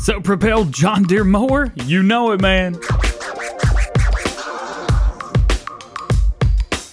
So-propelled John Deere mower? You know it, man.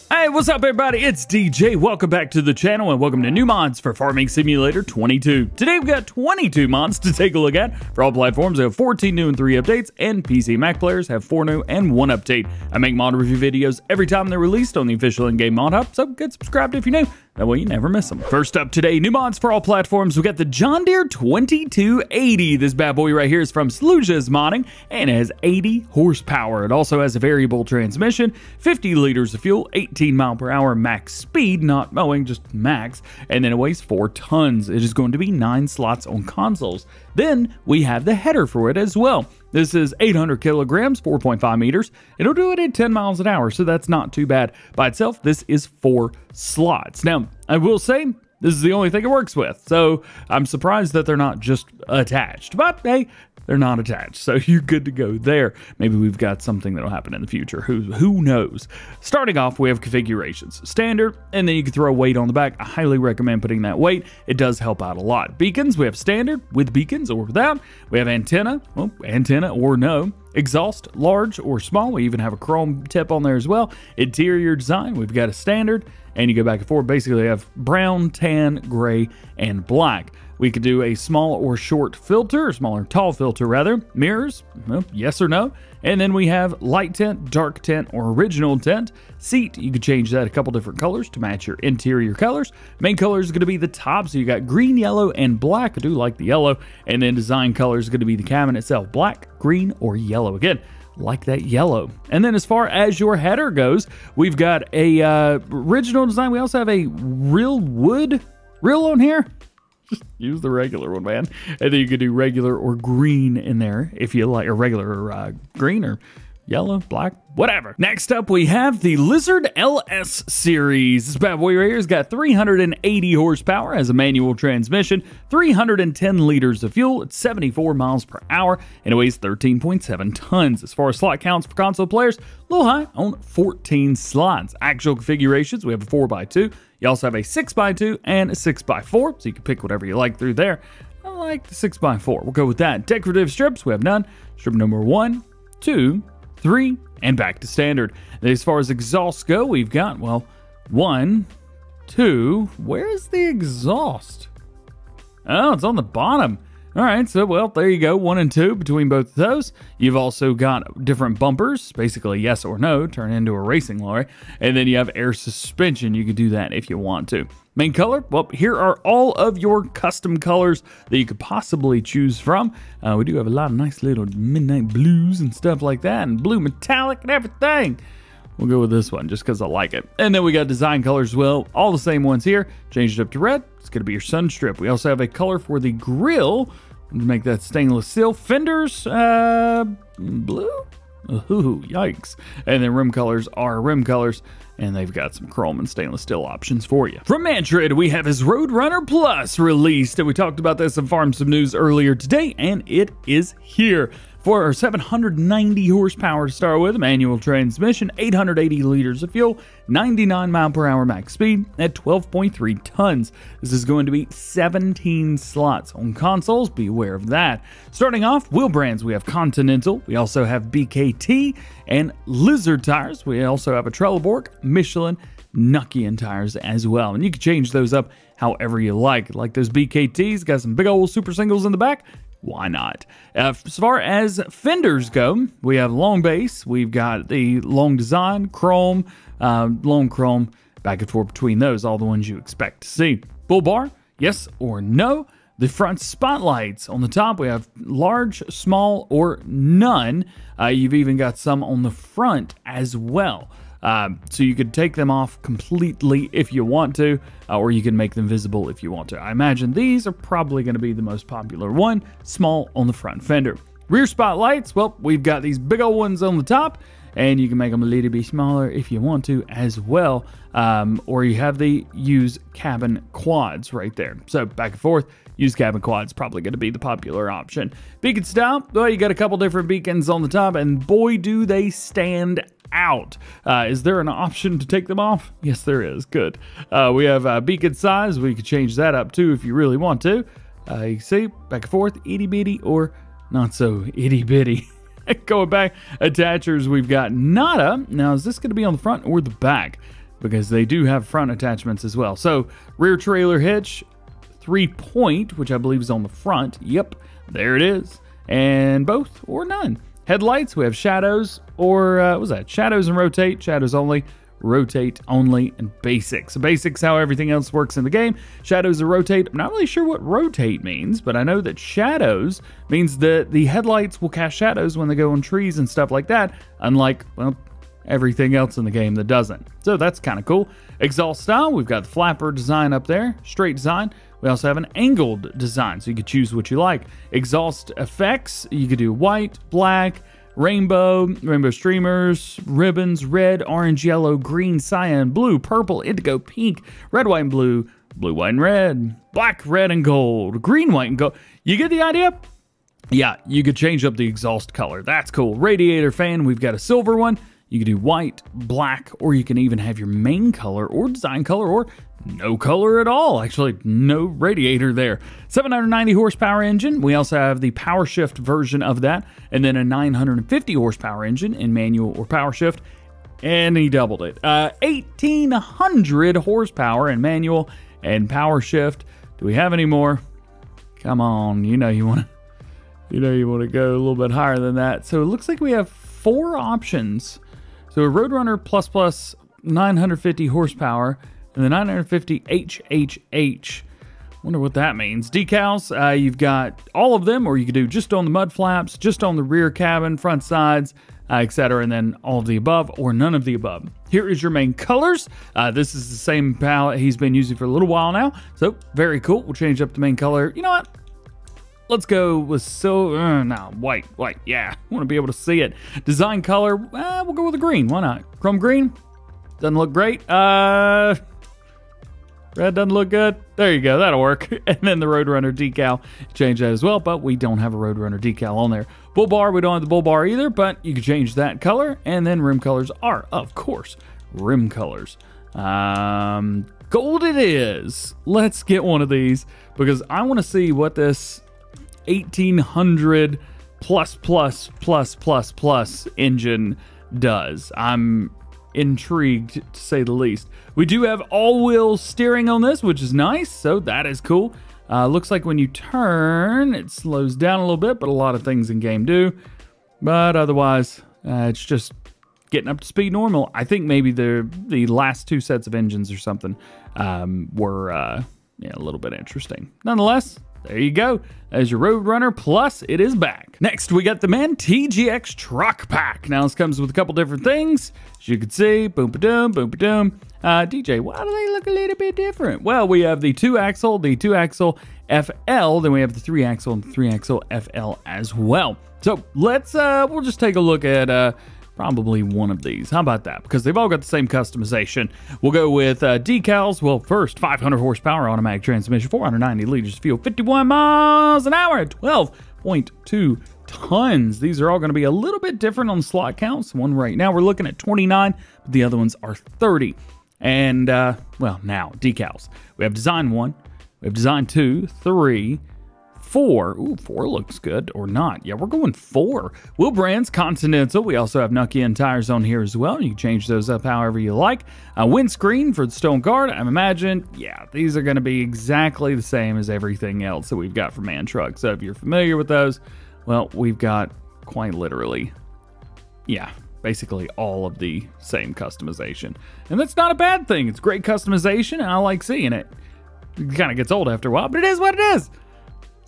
Hey, what's up, everybody? It's DJ. Welcome back to the channel and welcome to new mods for Farming Simulator 22. Today we've got 22 mods to take a look at. For all platforms, we have 14 new and 3 updates, and PC and Mac players have 4 new and 1 update. I make mod review videos every time they're released on the official in-game mod hub, so get subscribed if you're new. That way you never miss them. First up today, new mods for all platforms. We got the John Deere 2280. This bad boy right here is from Sluja's Modding, and it has 80 horsepower. It also has a variable transmission, 50 liters of fuel, 18 mile per hour max speed, not mowing, just max, and then it weighs 4 tons. It is going to be 9 slots on consoles. Then we have the header for it as well. This is 800 kilograms, 4.5 meters. It'll do it at 10 miles an hour, so that's not too bad. By itself, this is 4 slots. Now, I will say, this is the only thing it works with, so I'm surprised that they're not just attached. But, hey, they're not attached, so you're good to go there. Maybe we've got something that'll happen in the future. Who knows? Starting off, we have configurations. Standard, and then you can throw weight on the back. I highly recommend putting that weight. It does help out a lot. Beacons, we have standard with beacons or without. We have antenna, well, antenna or no. Exhaust, large or small. We even have a chrome tip on there as well. Interior design, we've got a standard, and you go back and forth. Basically, you have brown, tan, gray, and black. We could do a small or short filter, or small or tall filter rather. Mirrors, well, yes or no. And then we have light tint, dark tint, or original tint. Seat, you could change that a couple different colors to match your interior colors. Main color is going to be the top, so you got green, yellow, and black. I do like the yellow. And then design color is going to be the cabin itself, black, green, or yellow. Again, like that yellow. And then as far as your header goes, we've got a original design. We also have a real wood reel on here. Just use the regular one, man. And then you could do regular or green in there if you like, or regular or green or yellow, black, whatever. Next up, we have the Lizard LS series. This bad boy right here has got 380 horsepower, has a manual transmission, 310 liters of fuel, it's 74 miles per hour, and it weighs 13.7 tons. As far as slot counts for console players, a little high on 14 slots. Actual configurations, we have a 4x2. You also have a 6x2 and a 6x4, so you can pick whatever you like through there. I like the 6x4. We'll go with that. Decorative strips, we have none. Strip number 1, 2, 3, and back to standard. And as far as exhausts go, we've got, well, 1, 2, where's the exhaust? Oh, it's on the bottom. All right, so, well, there you go, 1 and 2 between both of those. You've also got different bumpers, basically yes or no, turn into a racing lorry. And then you have air suspension. You can do that if you want to. Main color, well, here are all of your custom colors that you could possibly choose from. We do have a lot of nice little midnight blues and stuff like that, and blue metallic and everything. We'll go with this one just because I like it. And then we got design colors as well. All the same ones here. Change it up to red. It's going to be your sun strip. We also have a color for the grill. Make that stainless steel. Fenders, blue? Ooh, yikes. And then rim colors are rim colors. And they've got some chrome and stainless steel options for you. From Mantrid, we have his Roadrunner Plus released. And we talked about this in Farm Sim News earlier today. And it is here. For our 790 horsepower to start with, manual transmission, 880 liters of fuel, 99 mile per hour max speed at 12.3 tons. This is going to be 17 slots on consoles. Be aware of that. Starting off, wheel brands, we have Continental. We also have BKT and Lizard tires. We also have a Trelleborg, Michelin, Nokian tires as well. And you can change those up however you like. Like those BKTs, got some big old super singles in the back. Why not? As far as fenders go, we have long base, we've got the long design, chrome, long chrome, back and forth between those, all the ones you expect to see. Bull bar, yes or no. The front spotlights on the top, we have large, small, or none. You've even got some on the front as well. So you could take them off completely if you want to, or you can make them visible if you want to. I imagine these are probably going to be the most popular one, small on the front fender. Rear spotlights, well, we've got these big old ones on the top, and you can make them a little bit smaller if you want to as well, or you have the use cabin quads right there. So back and forth, use cabin quads, probably going to be the popular option. Beacon style, well, you got a couple different beacons on the top, and boy, do they stand out. Is there an option to take them off? Yes, there is. Good. We have beacon size. We could change that up too if you really want to. You can see back and forth, itty bitty or not so itty bitty. Going back, attachers, we've got nada. Now, is this going to be on the front or the back? Because they do have front attachments as well. So, rear trailer hitch, 3-point, which I believe is on the front. Yep, there it is. And both or none. Headlights, we have shadows or, what was that? Shadows and rotate, shadows only, rotate only, and basics. So basics, how everything else works in the game. Shadows and rotate. I'm not really sure what rotate means, but I know that shadows means that the headlights will cast shadows when they go on trees and stuff like that, unlike, well, everything else in the game that doesn't. So that's kind of cool. Exhaust style, we've got the flapper design up there, straight design. We also have an angled design, so you could choose what you like. Exhaust effects, you could do white, black, rainbow, rainbow streamers, ribbons, red, orange, yellow, green, cyan, blue, purple, indigo, pink, red, white, and blue, blue, white, and red, black, red, and gold, green, white, and gold. You get the idea? Yeah, you could change up the exhaust color. That's cool. Radiator fan, we've got a silver one. You can do white, black, or you can even have your main color or design color or no color at all. Actually, no radiator there. 790 horsepower engine. We also have the power shift version of that, and then a 950 horsepower engine in manual or power shift, and he doubled it. 1800 horsepower in manual and power shift. Do we have any more? Come on, you know you want to go a little bit higher than that. So it looks like we have 4 options. So a Roadrunner plus 950 horsepower and the 950 HHH. Wonder what that means. Decals, you've got all of them, or you could do just on the mud flaps, just on the rear cabin, front sides, etc., and then all of the above or none of the above. Here is your main colors. This is the same palette he's been using for a little while now, so very cool. We'll change up the main color. You know what? Let's go with white, yeah. I want to be able to see it. Design color, we'll go with a green. Why not? Chrome green, doesn't look great. Red doesn't look good. There you go, that'll work. And then the Roadrunner decal, change that as well, but we don't have a Roadrunner decal on there. Bull bar, we don't have the bull bar either, but you can change that color. And then rim colors are, of course, rim colors. Gold it is. Let's get one of these because I want to see what this 1800 plus engine does. I'm intrigued to say the least. We do have all-wheel steering on this, which is nice, so that is cool. Looks like when you turn, it slows down a little bit, but a lot of things in game do. But otherwise, it's just getting up to speed normal. I think maybe the last 2 sets of engines or something were a little bit interesting. Nonetheless, there you go. There's your Roadrunner, plus it is back. Next, we got the TGX Truck Pack. Now, this comes with a couple different things. As you can see, boom-ba-doom, boom-ba-doom. DJ, why do they look a little bit different? Well, we have the 2-axle, the 2-axle FL, then we have the 3-axle and the 3-axle FL as well. So, let's, we'll just take a look at, probably one of these. How about that? Because they've all got the same customization. We'll go with decals. Well, first, 500 horsepower automatic transmission, 490 liters of fuel, 51 miles an hour, 12.2 tons. These are all going to be a little bit different on the slot counts. One right now we're looking at 29, but the other ones are 30. And, well, now, decals. We have design 1, we have design 2, 3, 4. Ooh, 4 looks good, or not. Yeah, we're going 4. Wheel brands, Continental. We also have Nucky tires on here as well. You can change those up however you like. Windscreen for the Stone Guard. I imagine, yeah, these are going to be exactly the same as everything else that we've got for Man Truck. So if you're familiar with those, well, we've got quite literally, yeah, basically all of the same customization. And that's not a bad thing. It's great customization, and I like seeing it. It kind of gets old after a while, but it is what it is.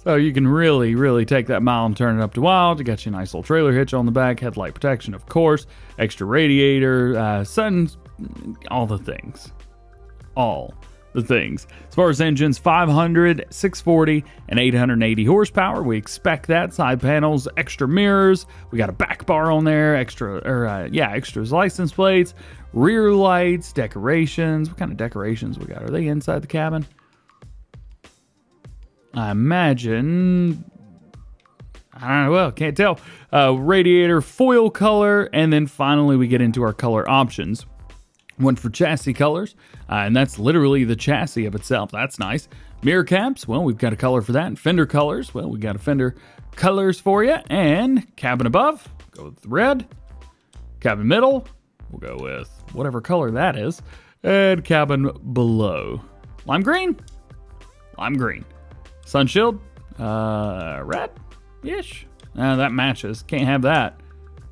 So you can really, really take that mile and turn it up to wild. You got your nice little trailer hitch on the back, headlight protection, of course, extra radiator, sun, all the things. All the things. As far as engines, 500, 640, and 880 horsepower. We expect that. Side panels, extra mirrors. We got a back bar on there, extras license plates, rear lights, decorations. What kind of decorations we got? Are they inside the cabin? I imagine, I don't know, well, can't tell. Radiator foil color, and then finally we get into our color options. One for chassis colors, and that's literally the chassis of itself. That's nice. Mirror caps, well, we've got a color for that. And fender colors, well, we got a fender colors for you. And cabin above, go with red. Cabin middle, we'll go with whatever color that is. And cabin below, lime green. Lime green. Sun shield, red-ish. That matches. Can't have that.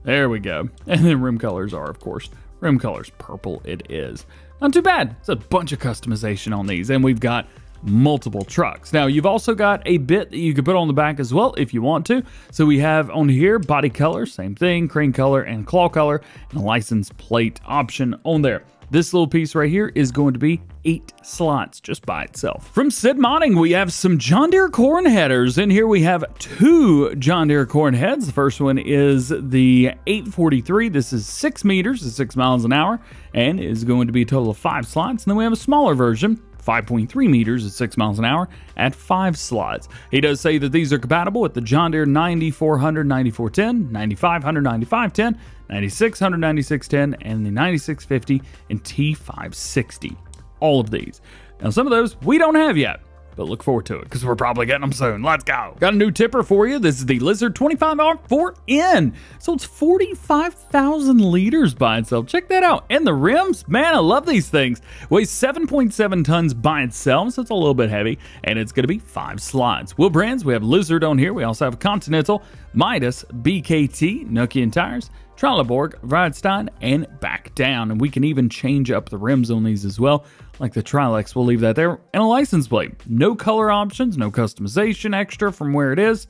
There we go. And then rim colors are, of course, rim colors. Purple it is. Not too bad. It's a bunch of customization on these. And we've got multiple trucks. Now, you've also got a bit that you can put on the back as well if you want to. So we have on here body color, same thing, crane color and claw color, and a license plate option on there. This little piece right here is going to be 8 slots just by itself. From Sid Modding, we have some John Deere corn headers. In here we have 2 John Deere corn heads. The first one is the 843. This is 6 meters at 6 miles an hour and is going to be a total of 5 slots. And then we have a smaller version, 5.3 meters at 6 miles an hour at 5 slots. He does say that these are compatible with the John Deere 9400, 9410, 9500, 9510, 9600, 9610, and the 9650 and T560. All of these. Now, some of those we don't have yet, but look forward to it because we're probably getting them soon. Let's go. Got a new tipper for you. This is the Lizard 25R4N. So it's 45,000 liters by itself. Check that out. And the rims, man, I love these things. Weighs 7.7 tons by itself, so it's a little bit heavy. And it's going to be 5 slots. Wheel brands, we have Lizard on here. We also have Continental, Midas, BKT, Nokian tires, Trelleborg, Vredstein, and back down. And we can even change up the rims on these as well, like the Trilex. We'll leave that there. And a license plate. No color options, no customization extra from where it is,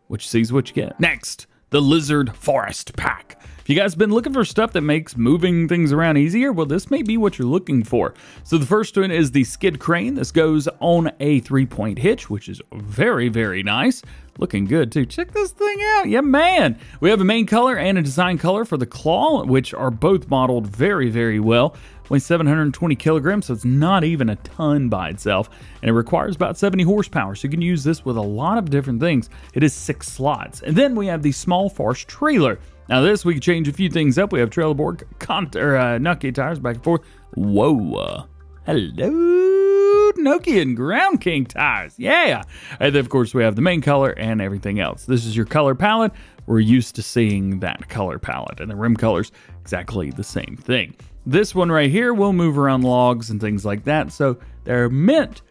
which sees what you get. Next, the Lizard Forest Pack. If you guys have been looking for stuff that makes moving things around easier, well, this may be what you're looking for. So the first one is the skid crane. This goes on a 3-point hitch, which is very, very nice. Looking good too. Check this thing out. Yeah, man. We have a main color and a design color for the claw, which are both modeled very, very well. Weighs 720 kilograms, so it's not even a ton by itself. And it requires about 70 horsepower, so you can use this with a lot of different things. It is 6 slots. And then we have the small force trailer. Now this, we can change a few things up. We have Trelleborg, Nokia tires back and forth. Whoa. Hello, Nokia and Ground King tires. Yeah. And then, of course, we have the main color and everything else. This is your color palette. We're used to seeing that color palette. And the rim color's exactly the same thing. This one right here will move around logs and things like that. So they're meant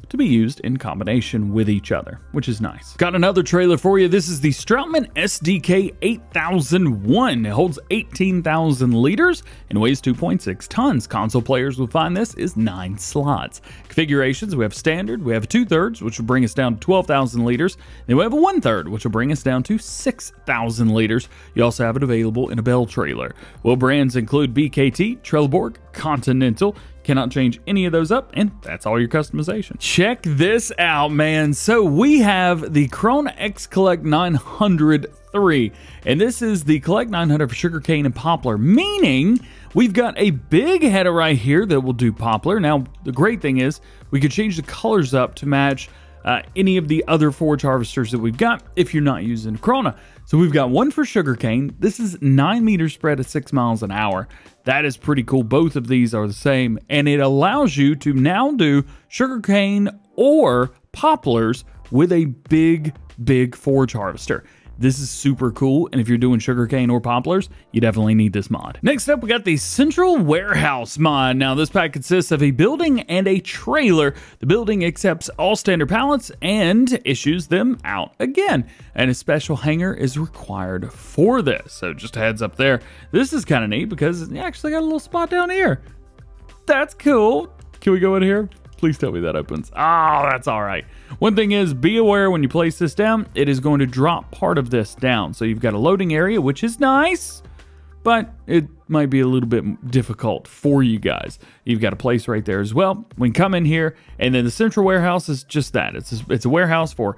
to be used in combination with each other, which is nice. Got another trailer for you. This is the Strautmann SKD 8001. It holds 18,000 liters and weighs 2.6 tons. Console players will find this is 9 slots. Configurations, we have standard, we have a 2/3, which will bring us down to 12,000 liters. Then we have a 1/3, which will bring us down to 6,000 liters. You also have it available in a bell trailer. Wheel brands include BKT, Trelleborg, Continental. Cannot change any of those up, and that's all your customization. Check this out, man. So we have the Krone X Collect 903, and this is the Collect 900 for sugarcane and poplar, meaning we've got a big header right here that will do poplar. Now, the great thing is we could change the colors up to match any of the other forage harvesters that we've got if you're not using Krone. So we've got one for sugarcane. This is 9 meters spread at 6 miles an hour. That is pretty cool. Both of these are the same, and it allows you to now do sugarcane or poplars with a big forage harvester. This is super cool, and if you're doing sugarcane or poplars, you definitely need this mod. Next up, we got the Central Warehouse mod. Now, this pack consists of a building and a trailer. The building accepts all standard pallets and issues them out again, and a special hanger is required for this. So just a heads up there. This is kind of neat because it actually got a little spot down here. That's cool. Can we go in here? Please tell me that opens. Oh, that's all right. One thing is, be aware when you place this down, it is going to drop part of this down. So you've got a loading area, which is nice, but it might be a little bit difficult for you guys. You've got a place right there as well. We can come in here, and then the central warehouse is just that. It's a warehouse for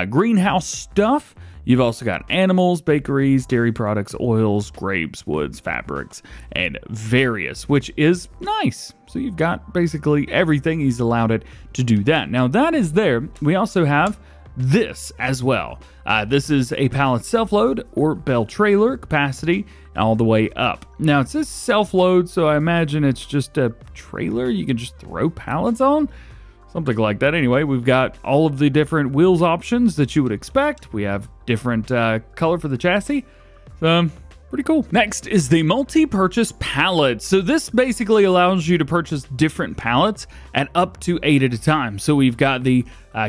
greenhouse stuff. You've also got animals, bakeries, dairy products, oils, grapes, woods, fabrics, and various, which is nice. So you've got basically everything. He's allowed it to do that. Now that is there. We also have this as well. This is a pallet self-load or bell trailer capacity all the way up. Now it says self-load, so I imagine it's just a trailer you can just throw pallets on. Something like that. Anyway, we've got all of the different wheels options that you would expect. We have different color for the chassis. So, pretty cool. Next is the multi-purchase pallet. So this basically allows you to purchase different pallets at up to 8 at a time. So we've got the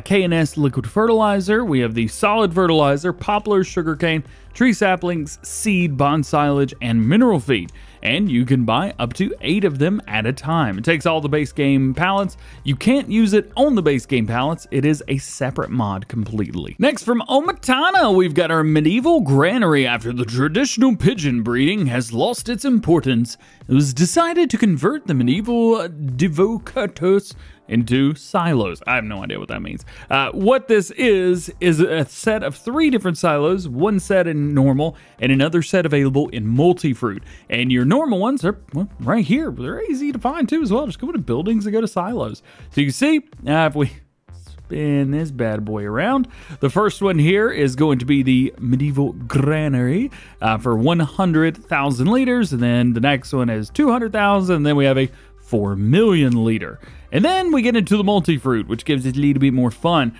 K&S liquid fertilizer, we have the solid fertilizer, poplar, sugarcane, tree saplings, seed, bond silage, and mineral feed. And you can buy up to 8 of them at a time. It takes all the base game pallets. You can't use it on the base game pallets. It is a separate mod completely. Next, from Omatana, we've got our medieval granary. After the traditional pigeon breeding has lost its importance, it was decided to convert the medieval divocatus into silos. I have no idea what that means. What this is a set of 3 different silos, one set in normal and another set available in multi-fruit. And your normal ones are, well, right here. They're easy to find too as well. Just go to buildings and go to silos. So you can see, if we spin this bad boy around, the first one here is going to be the medieval granary for 100,000 liters. And then the next one is 200,000. And then we have a 4 million liter. And then we get into the multi-fruit, which gives it a little bit more fun.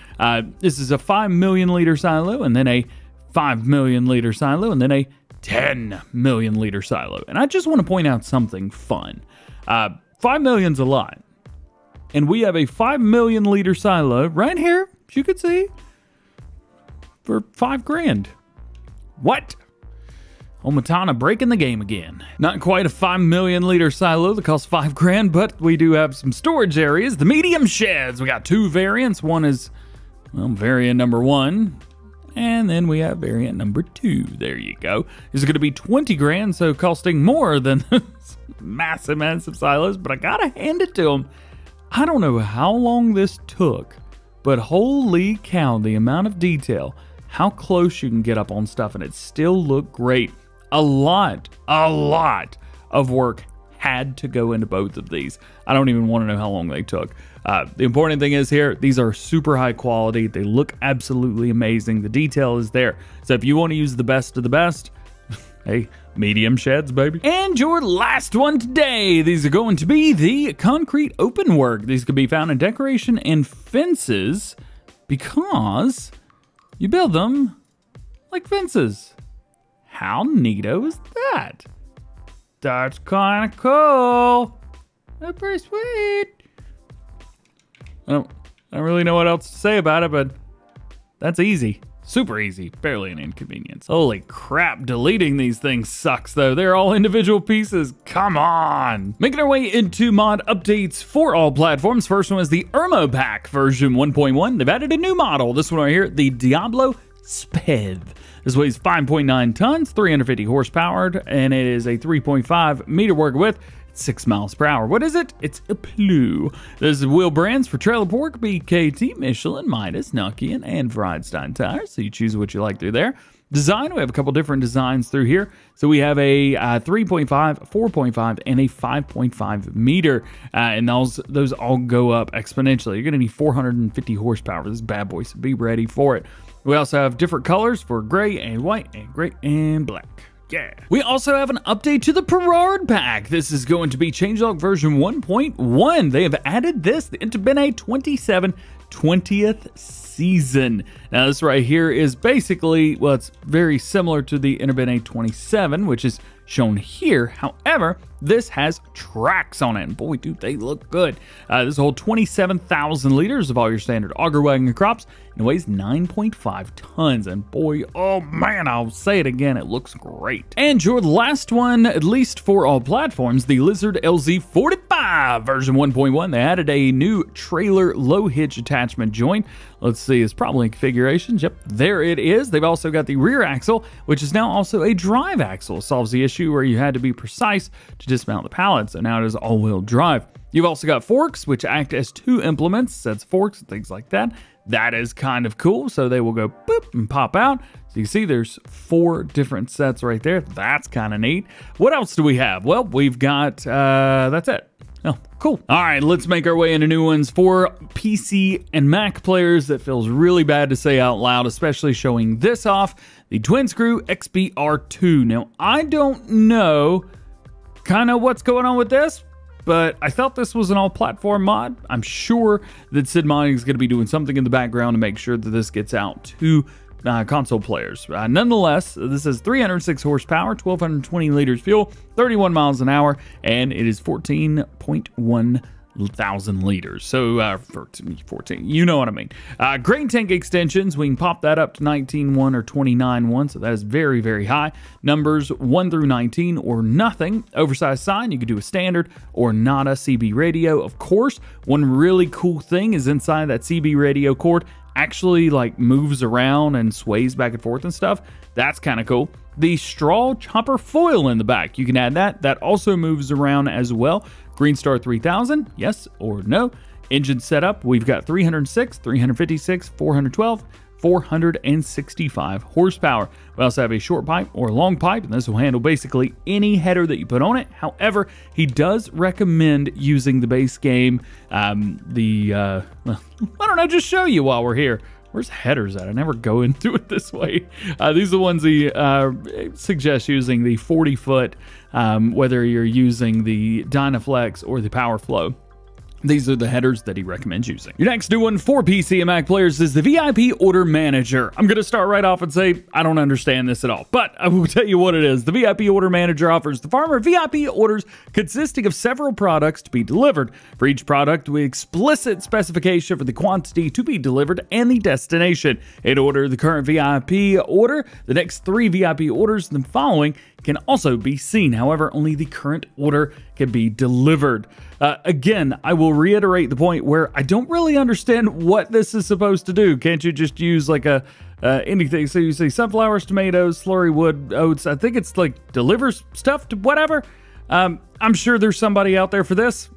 This is a 5 million liter silo, and then a 5 million liter silo, and then a 10 million liter silo. And I just want to point out something fun. 5 million's a lot. And we have a 5 million liter silo right here, as you can see, for $5,000. What? Omatana breaking the game again. Not quite a 5 million liter silo that costs $5,000, but we do have some storage areas. The medium sheds. We got 2 variants. One is, well, variant number 1. And then we have variant number 2. There you go. This is going to be $20,000, so costing more than massive silos, but I gotta hand it to them. I don't know how long this took, but holy cow, the amount of detail, how close you can get up on stuff and it still look great. A lot of work had to go into both of these. I don't even want to know how long they took. The important thing is here, these are super high quality. They look absolutely amazing. The detail is there. So if you want to use the best of the best, hey, medium sheds, baby. And your last one today, these are going to be the concrete Openwork. These can be found in decoration and fences because you build them like fences. How neato is that? That's kind of cool. That's pretty sweet. I don't really know what else to say about it, but that's easy. Super easy. Barely an inconvenience. Holy crap, deleting these things sucks though. They're all individual pieces. Come on. Making our way into mod updates for all platforms. First one is the Ermo Pack version 1.1. They've added a new model. This one right here, the Diablo Spec. This weighs 5.9 tons, 350 horsepower, and it is a 3.5 meter work width, 6 miles per hour. What is it? It's a Plu. There's wheel brands for Trailer Pork, BKT, Michelin, Midas, Nokian, and Friedstein tires. So you choose what you like through there. Design, we have a couple different designs through here. So we have a 3.5, 4.5, and a 5.5 meter. And those all go up exponentially. You're going to need 450 horsepower. This bad boy, so be ready for it. We also have different colors for gray and white and gray and black. Yeah. We also have an update to the Perard Pack. This is going to be changelog version 1.1. They have added this, the Interbene 27 20th season. Now this right here is basically, well, it's very similar to the Interbene 27, which is shown here. However, this has tracks on it, and boy, dude, they look good. This holds 27,000 liters of all your standard auger wagon crops, and weighs 9.5 tons. And boy, oh man, I'll say it again, it looks great. And your last one, at least for all platforms, the Lizard LZ45 version 1.1. They added a new trailer low hitch attachment joint. Let's see, it's probably configurations. Yep, there it is. They've also got the rear axle, which is now also a drive axle. It solves the issue where you had to be precise to dismount the pallet, so now it is all-wheel drive. You've also got forks, which act as 2 implements, sets forks and things like that. That is kind of cool, so they will go boop and pop out. So you see there's 4 different sets right there. That's kind of neat. What else do we have? Well, we've got, that's it. Oh, cool. All right, let's make our way into new ones for PC and Mac players. That feels really bad to say out loud, especially showing this off, the Twin Screw XBR2. Now, I don't know kind of what's going on with this. but I felt this was an all-platform mod. I'm sure that Sid Modding is going to be doing something in the background to make sure that this gets out to console players. Nonetheless, this is 306 horsepower, 1,220 liters fuel, 31 miles an hour, and it is 14.1 thousand liters. So 14, you know what I mean. Grain tank extensions, we can pop that up to 19.1 or 29.1, so that is very, very high. Numbers 1 through 19 or nothing. Oversized sign, you could do a standard or not a CB radio. Of course, one really cool thing is inside that CB radio cord actually like moves around and sways back and forth and stuff. That's kind of cool. The straw chopper foil in the back, you can add that. That also moves around as well. Green Star 3000, yes or no. Engine setup, we've got 306, 356, 412, 465 horsepower. We also have a short pipe or a long pipe, and this will handle basically any header that you put on it. However, he does recommend using the base game, I don't know, just show you while we're here. Where's headers at? I never go into it this way. These are the ones he suggests using the 40-foot, whether you're using the Dynaflex or the PowerFlow. These are the headers that he recommends using. Your next new one for PC and Mac players is the VIP Order Manager. I'm going to start right off and say I don't understand this at all, but I will tell you what it is. The VIP Order Manager offers the farmer VIP orders consisting of several products to be delivered. For each product, with explicit specification for the quantity to be delivered and the destination. In order, the current VIP order, the next 3 VIP orders, and the following can also be seen. However, only the current order can be delivered. Again, I will reiterate the point where I don't really understand what this is supposed to do. Can't you just use like a anything? So you say sunflowers, tomatoes, slurry wood, oats. I think it's like delivers stuff to whatever. I'm sure there's somebody out there for this.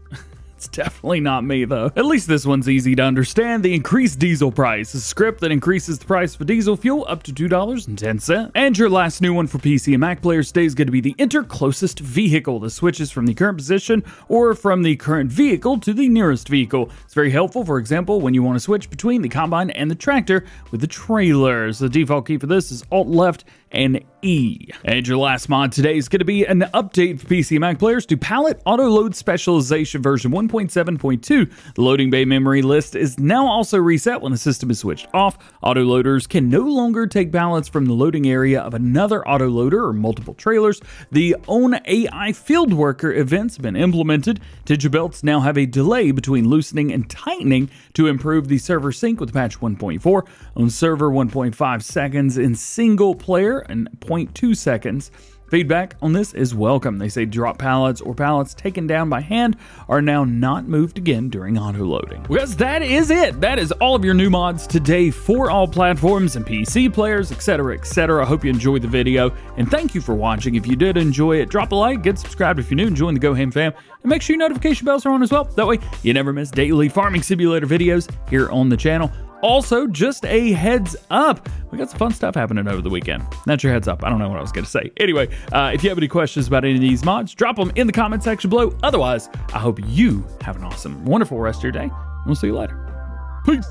It's definitely not me, though. At least this one's easy to understand. The increased diesel price, a script that increases the price for diesel fuel up to $2.10. And your last new one for PC and Mac players today is going to be the Enter Closest Vehicle. This switches from the current position or from the current vehicle to the nearest vehicle. It's very helpful, for example, when you want to switch between the combine and the tractor with the trailers. The default key for this is Alt-Left and E. And your last mod today is going to be an update for PC and Mac players to Pallet Autoload Specialization version 1.7.2. The loading bay memory list is now also reset when the system is switched off. Autoloaders can no longer take pallets from the loading area of another autoloader or multiple trailers. The Own AI Field Worker events have been implemented. DjGoHam now have a delay between loosening and tightening to improve the server sync with patch 1.4. On server 1.5 seconds in single player and 0.2 seconds. Feedback on this is welcome. They say drop pallets or pallets taken down by hand are now not moved again during auto-loading. Because that is it. That is all of your new mods today for all platforms and PC players, etc., etc. I hope you enjoyed the video, and thank you for watching. If you did enjoy it, drop a like, get subscribed if you're new, and join the DjGoHam fam, and make sure your notification bells are on as well. That way, you never miss daily farming simulator videos here on the channel. Also, just a heads up, we got some fun stuff happening over the weekend. That's your heads up. I don't know what I was going to say. Anyway, if you have any questions about any of these mods, drop them in the comment section below. Otherwise, I hope you have an awesome, wonderful rest of your day. We'll see you later. Peace.